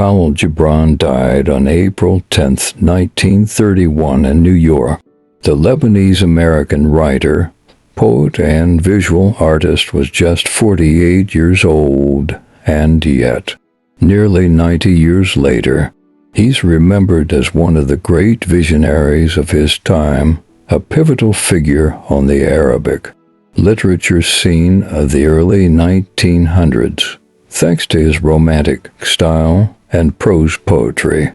Khalil Gibran died on April 10, 1931 in New York. The Lebanese-American writer, poet, and visual artist was just 48 years old, and yet, nearly 90 years later, he's remembered as one of the great visionaries of his time, a pivotal figure on the Arabic literature scene of the early 1900s. Thanks to his romantic style and prose poetry,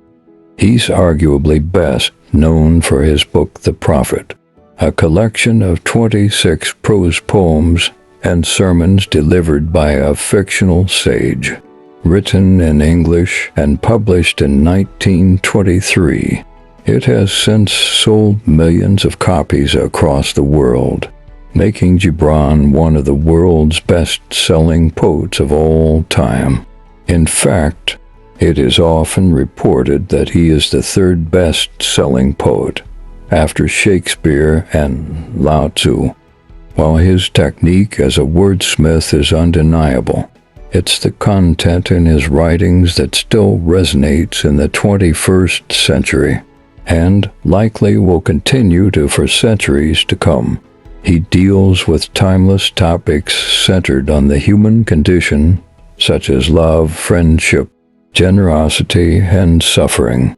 he's arguably best known for his book The Prophet, a collection of 26 prose poems and sermons delivered by a fictional sage, written in English and published in 1923. It has since sold millions of copies across the world, making Gibran one of the world's best-selling poets of all time. In fact, it is often reported that he is the third best-selling poet, after Shakespeare and Lao Tzu. While his technique as a wordsmith is undeniable, it's the content in his writings that still resonates in the 21st century, and likely will continue to for centuries to come. He deals with timeless topics centered on the human condition, such as love, friendship, generosity, and suffering.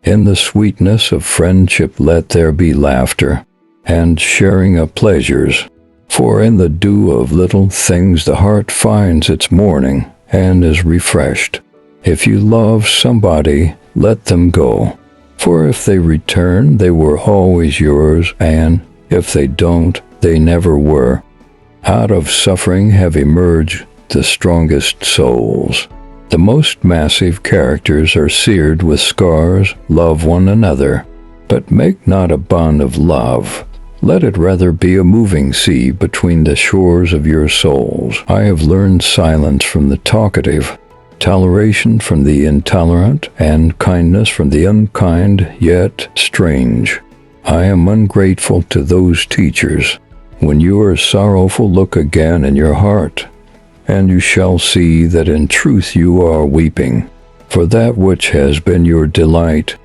In the sweetness of friendship let there be laughter, and sharing of pleasures. For in the dew of little things the heart finds its morning, and is refreshed. If you love somebody, let them go. For if they return, they were always yours, and if they don't, they never were. Out of suffering have emerged the strongest souls. The most massive characters are seared with scars. Love one another, but make not a bond of love. Let it rather be a moving sea between the shores of your souls. I have learned silence from the talkative, toleration from the intolerant, and kindness from the unkind, yet strange. I am ungrateful to those teachers. When you are sorrowful, look again in your heart, and you shall see that in truth you are weeping, for that which has been your delight.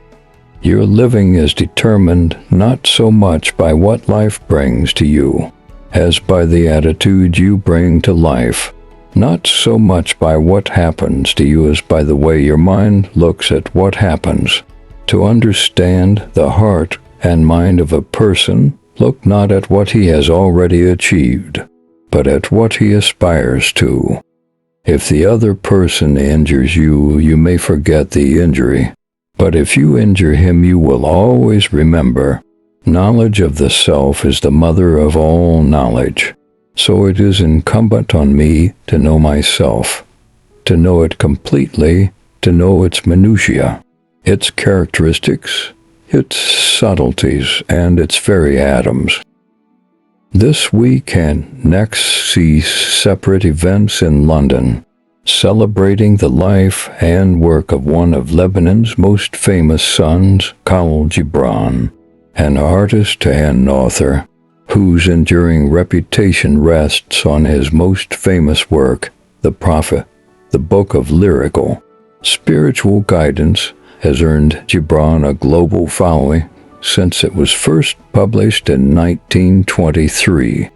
Your living is determined not so much by what life brings to you, as by the attitude you bring to life. Not so much by what happens to you as by the way your mind looks at what happens. To understand the heart and mind of a person, look not at what he has already achieved, but at what he aspires to. If the other person injures you, you may forget the injury, but if you injure him, you will always remember. Knowledge of the self is the mother of all knowledge, so it is incumbent on me to know myself, to know it completely, to know its minutiae, its characteristics, its subtleties, and its very atoms. This week and next see separate events in London, celebrating the life and work of one of Lebanon's most famous sons, Khalil Gibran, an artist and author whose enduring reputation rests on his most famous work, The Prophet. The book of lyrical, spiritual guidance has earned Gibran a global following since it was first published in 1923.